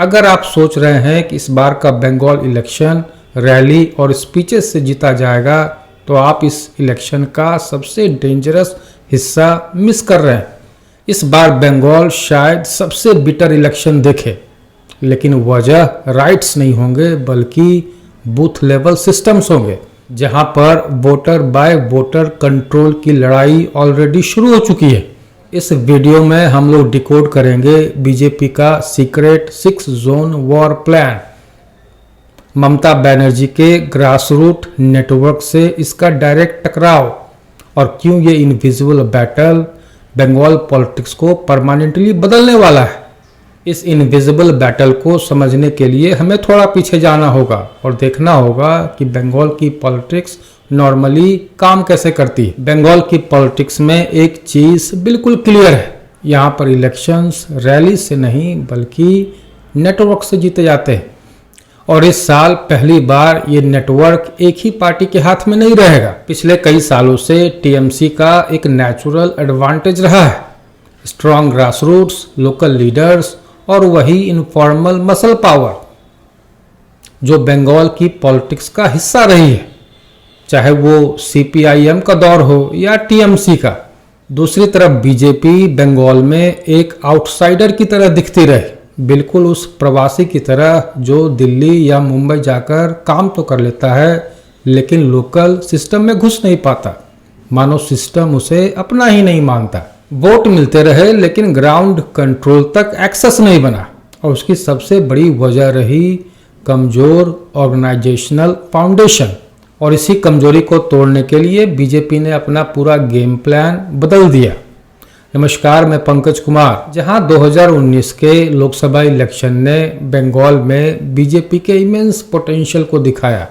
अगर आप सोच रहे हैं कि इस बार का बंगाल इलेक्शन रैली और स्पीचेस से जीता जाएगा तो आप इस इलेक्शन का सबसे डेंजरस हिस्सा मिस कर रहे हैं। इस बार बंगाल शायद सबसे बिटर इलेक्शन देखे, लेकिन वजह राइट्स नहीं होंगे बल्कि बूथ लेवल सिस्टम्स होंगे, जहां पर वोटर बाय वोटर कंट्रोल की लड़ाई ऑलरेडी शुरू हो चुकी है। इस वीडियो में हम लोग डिकोड करेंगे बीजेपी का secret 6 zone war plan, Mamata Banerjee के ग्रासरूट नेटवर्क से इसका डायरेक्ट टकराव और क्यों ये इनविजिबल बैटल बंगाल पॉलिटिक्स को परमानेंटली बदलने वाला है। इस इनविजिबल बैटल को समझने के लिए हमें थोड़ा पीछे जाना होगा और देखना होगा कि बंगाल की पॉलिटिक्स नॉर्मली काम कैसे करती है। बंगाल की पॉलिटिक्स में एक चीज बिल्कुल क्लियर है, यहाँ पर इलेक्शंस रैली से नहीं बल्कि नेटवर्क से जीते जाते हैं। और इस साल पहली बार ये नेटवर्क एक ही पार्टी के हाथ में नहीं रहेगा। पिछले कई सालों से टीएमसी का एक नेचुरल एडवांटेज रहा है, स्ट्रॉन्ग ग्रासरूट्स, लोकल लीडर्स और वही इनफॉर्मल मसल पावर जो बंगाल की पॉलिटिक्स का हिस्सा रही है, चाहे वो सीपीआईएम का दौर हो या टीएमसी का। दूसरी तरफ बीजेपी बंगाल में एक आउटसाइडर की तरह दिखती रही, बिल्कुल उस प्रवासी की तरह जो दिल्ली या मुंबई जाकर काम तो कर लेता है लेकिन लोकल सिस्टम में घुस नहीं पाता, मानो सिस्टम उसे अपना ही नहीं मानता। वोट मिलते रहे लेकिन ग्राउंड कंट्रोल तक एक्सेस नहीं बना, और उसकी सबसे बड़ी वजह रही कमजोर ऑर्गेनाइजेशनल फाउंडेशन। और इसी कमजोरी को तोड़ने के लिए बीजेपी ने अपना पूरा गेम प्लान बदल दिया। नमस्कार, मैं पंकज कुमार। जहां 2019 के लोकसभा इलेक्शन ने बंगाल में बीजेपी के इमेंस पोटेंशियल को दिखाया,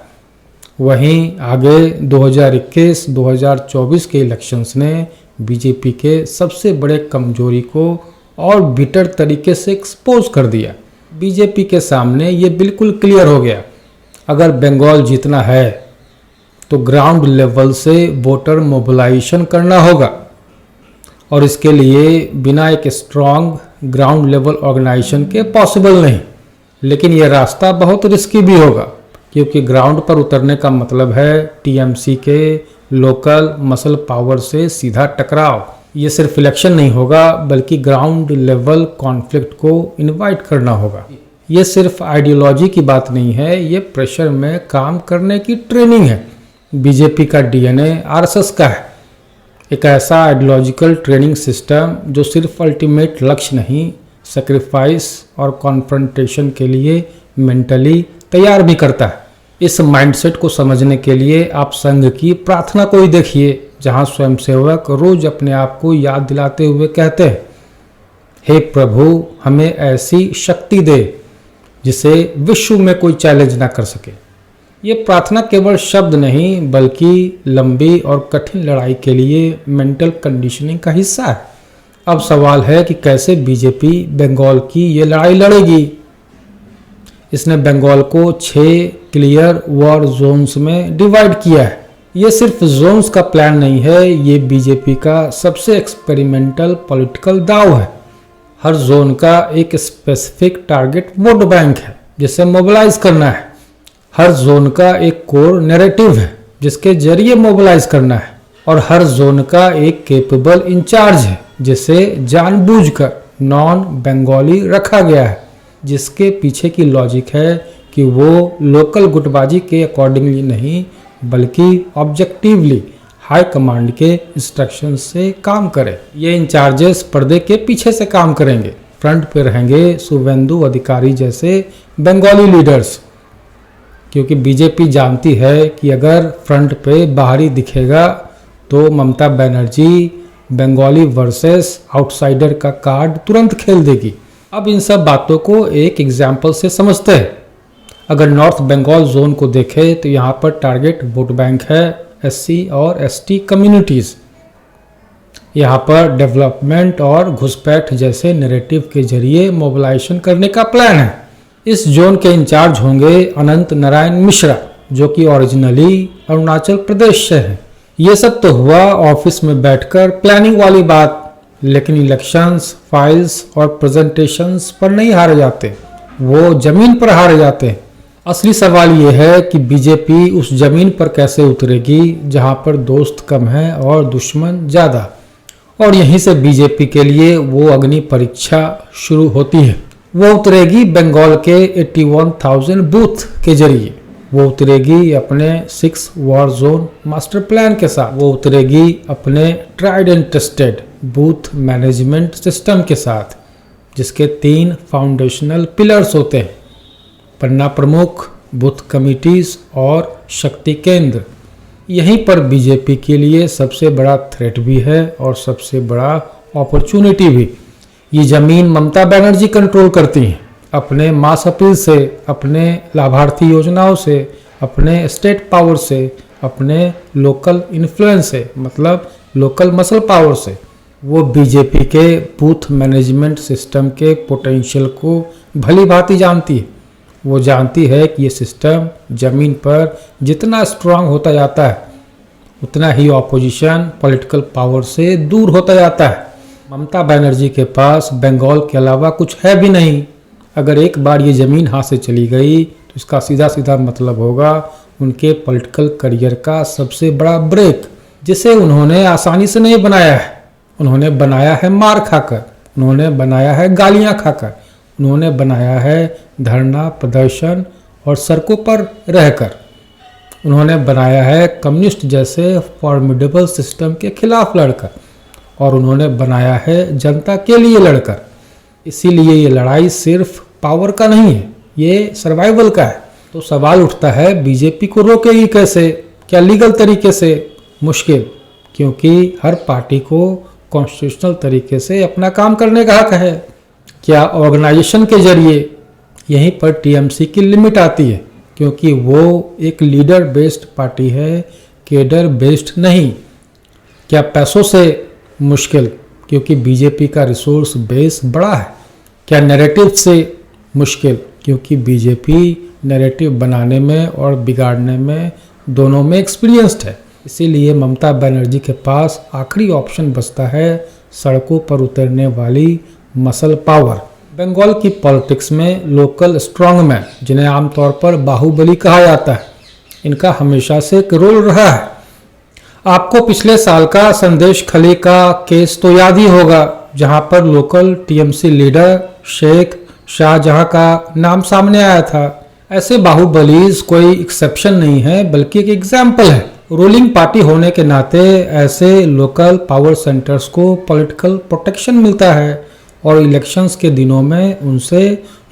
वहीं आगे 2021-2024 के इलेक्शंस ने बीजेपी के सबसे बड़े कमजोरी को और बिटर तरीके से एक्सपोज कर दिया। बीजेपी के सामने ये बिल्कुल क्लियर हो गया, अगर बंगाल जीतना है तो ग्राउंड लेवल से वोटर मोबिलाइजेशन करना होगा, और इसके लिए बिना एक स्ट्रॉन्ग ग्राउंड लेवल ऑर्गेनाइजेशन के पॉसिबल नहीं। लेकिन यह रास्ता बहुत रिस्की भी होगा, क्योंकि ग्राउंड पर उतरने का मतलब है टीएमसी के लोकल मसल पावर से सीधा टकराव। ये सिर्फ इलेक्शन नहीं होगा बल्कि ग्राउंड लेवल कॉन्फ्लिक्ट को इनवाइट करना होगा। ये सिर्फ आइडियोलॉजी की बात नहीं है, ये प्रेशर में काम करने की ट्रेनिंग है। बीजेपी का डीएनए आरएसएस का है, एक ऐसा आइडियोलॉजिकल ट्रेनिंग सिस्टम जो सिर्फ अल्टीमेट लक्ष्य नहीं, सेक्रीफाइस और कॉन्फ्रंटेशन के लिए मेंटली तैयार भी करता है। इस माइंडसेट को समझने के लिए आप संघ की प्रार्थना को ही देखिए, जहां स्वयंसेवक रोज अपने आप को याद दिलाते हुए कहते हैं, हे प्रभु, हमें ऐसी शक्ति दे जिसे विश्व में कोई चैलेंज ना कर सके। ये प्रार्थना केवल शब्द नहीं बल्कि लंबी और कठिन लड़ाई के लिए मेंटल कंडीशनिंग का हिस्सा है। अब सवाल है कि कैसे बीजेपी बंगाल की ये लड़ाई लड़ेगी। इसने बंगाल को 6 क्लियर वॉर जोन्स में डिवाइड किया है। ये सिर्फ जोन्स का प्लान नहीं है, ये बीजेपी का सबसे एक्सपेरिमेंटल पॉलिटिकल दाव है। हर जोन का एक स्पेसिफिक टारगेट वोट बैंक है जिसे मोबिलाइज करना है। हर जोन का एक कोर नैरेटिव है जिसके जरिए मोबिलाइज करना है, और हर जोन का एक कैपेबल इंचार्ज है जिसे जानबूझकर नॉन बंगाली रखा गया है, जिसके पीछे की लॉजिक है कि वो लोकल गुटबाजी के अकॉर्डिंगली नहीं बल्कि ऑब्जेक्टिवली हाई कमांड के इंस्ट्रक्शन से काम करे। ये इंचार्जेस पर्दे के पीछे से काम करेंगे, फ्रंट पे रहेंगे शुभेंदु अधिकारी जैसे बंगाली लीडर्स, क्योंकि बीजेपी जानती है कि अगर फ्रंट पे बाहरी दिखेगा तो ममता बनर्जी बंगाली वर्सेस आउटसाइडर का कार्ड तुरंत खेल देगी। अब इन सब बातों को एक एग्जाम्पल से समझते हैं। अगर नॉर्थ बंगाल जोन को देखें तो यहाँ पर टारगेट वोट बैंक है एससी और एसटी कम्युनिटीज़। यहाँ पर डेवलपमेंट और घुसपैठ जैसे नैरेटिव के जरिए मोबिलाइजेशन करने का प्लान है। इस जोन के इंचार्ज होंगे अनंत नारायण मिश्रा, जो कि ओरिजिनली अरुणाचल प्रदेश से हैं। ये सब तो हुआ ऑफिस में बैठकर प्लानिंग वाली बात, लेकिन इलेक्शंस, फाइल्स और प्रेजेंटेशंस पर नहीं हारे जाते। वो जमीन पर हार जाते हैं। असली सवाल ये है कि बीजेपी उस जमीन पर कैसे उतरेगी जहां पर दोस्त कम है और दुश्मन ज़्यादा। और यहीं से बीजेपी के लिए वो अग्नि परीक्षा शुरू होती है। वो उतरेगी बंगाल के 81,000 बूथ के जरिए, वो उतरेगी अपने 6 वॉर जोन मास्टर प्लान के साथ, वो उतरेगी अपने tried and tested booth management system के साथ, जिसके 3 फाउंडेशनल पिलर्स होते हैं: पन्ना प्रमुख, बूथ कमिटीज और शक्ति केंद्र। यहीं पर बीजेपी के लिए सबसे बड़ा थ्रेट भी है और सबसे बड़ा अपॉर्चुनिटी भी। ये जमीन ममता बनर्जी कंट्रोल करती हैं अपने मास अपील से, अपने लाभार्थी योजनाओं से, अपने स्टेट पावर से, अपने लोकल इन्फ्लुएंस से, मतलब लोकल मसल पावर से। वो बीजेपी के बूथ मैनेजमेंट सिस्टम के पोटेंशियल को भली भांति जानती है। वो जानती है कि ये सिस्टम ज़मीन पर जितना स्ट्रांग होता जाता है उतना ही ऑपोजिशन पॉलिटिकल पावर से दूर होता जाता है। ममता बनर्जी के पास बंगाल के अलावा कुछ है भी नहीं। अगर एक बार ये ज़मीन हाथ से चली गई तो इसका सीधा सीधा मतलब होगा उनके पॉलिटिकल करियर का सबसे बड़ा ब्रेक, जिसे उन्होंने आसानी से नहीं बनाया है। उन्होंने बनाया है मार खाकर, उन्होंने बनाया है गालियाँ खाकर, उन्होंने बनाया है धरना प्रदर्शन और सड़कों पर रहकर, उन्होंने बनाया है कम्युनिस्ट जैसे फॉर्मिडेबल सिस्टम के खिलाफ लड़कर, और उन्होंने बनाया है जनता के लिए लड़कर। इसीलिए ये लड़ाई सिर्फ पावर का नहीं है, ये सर्वाइवल का है। तो सवाल उठता है बीजेपी को रोकेगी कैसे? क्या लीगल तरीके से? मुश्किल, क्योंकि हर पार्टी को कॉन्स्टिट्यूशनल तरीके से अपना काम करने का हक है। क्या ऑर्गेनाइजेशन के जरिए? यहीं पर टीएमसी की लिमिट आती है, क्योंकि वो एक लीडर बेस्ड पार्टी है, केडर बेस्ड नहीं। क्या पैसों से? मुश्किल, क्योंकि बीजेपी का रिसोर्स बेस बड़ा है। क्या नैरेटिव से? मुश्किल, क्योंकि बीजेपी नैरेटिव बनाने में और बिगाड़ने में दोनों में एक्सपीरियंस्ड है। इसीलिए ममता बनर्जी के पास आखिरी ऑप्शन बचता है सड़कों पर उतरने वाली मसल पावर। बंगाल की पॉलिटिक्स में लोकल स्ट्रॉन्गमैन, जिन्हें आमतौर पर बाहुबली कहा जाता है, इनका हमेशा से एक रोल रहा है। आपको पिछले साल का संदेश खली का केस तो याद ही होगा, जहां पर local TMC leader Sheikh Shahjahan का नाम सामने आया था। ऐसे बाहुबलीज कोई एक्सेप्शन नहीं है, बल्कि एक एग्जाम्पल है। रूलिंग पार्टी होने के नाते ऐसे लोकल पावर सेंटर्स को पॉलिटिकल प्रोटेक्शन मिलता है और इलेक्शंस के दिनों में उनसे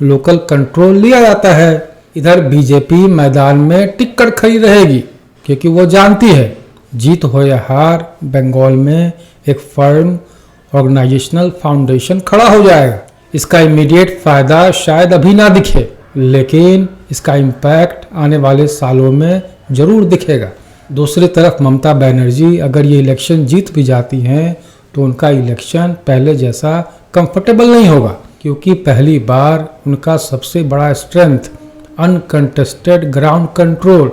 लोकल कंट्रोल लिया जाता है। इधर बीजेपी मैदान में टिक कर खड़ी रहेगी, क्योंकि वो जानती है जीत हो या हार, बंगाल में एक फर्म ऑर्गेनाइजेशनल फाउंडेशन खड़ा हो जाएगा। इसका इमीडिएट फायदा शायद अभी ना दिखे, लेकिन इसका इम्पैक्ट आने वाले सालों में जरूर दिखेगा। दूसरी तरफ ममता बनर्जी अगर ये इलेक्शन जीत भी जाती हैं तो उनका इलेक्शन पहले जैसा कंफर्टेबल नहीं होगा, क्योंकि पहली बार उनका सबसे बड़ा strength uncontested ground control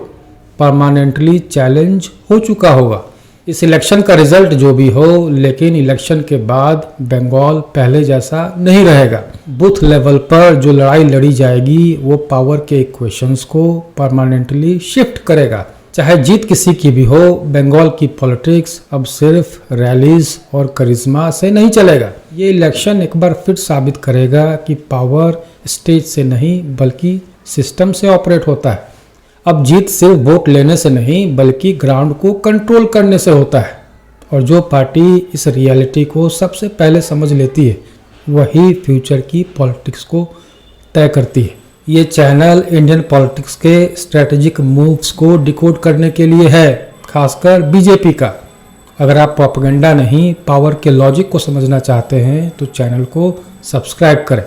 permanently challenge हो चुका होगा। इस इलेक्शन का रिजल्ट जो भी हो, लेकिन इलेक्शन के बाद बंगाल पहले जैसा नहीं रहेगा। बूथ लेवल पर जो लड़ाई लड़ी जाएगी वो पावर के इक्वेशंस को परमानेंटली शिफ्ट करेगा। चाहे जीत किसी की भी हो, बंगाल की पॉलिटिक्स अब सिर्फ रैलीज और करिश्मा से नहीं चलेगा। ये इलेक्शन एक बार फिर साबित करेगा कि पावर स्टेज से नहीं बल्कि सिस्टम से ऑपरेट होता है। अब जीत सिर्फ वोट लेने से नहीं बल्कि ग्राउंड को कंट्रोल करने से होता है, और जो पार्टी इस रियलिटी को सबसे पहले समझ लेती है वही फ्यूचर की पॉलिटिक्स को तय करती है। ये चैनल इंडियन पॉलिटिक्स के स्ट्रेटेजिक मूव्स को डिकोड करने के लिए है, खासकर बीजेपी का। अगर आप प्रोपेगेंडा नहीं पावर के लॉजिक को समझना चाहते हैं तो चैनल को सब्सक्राइब करें।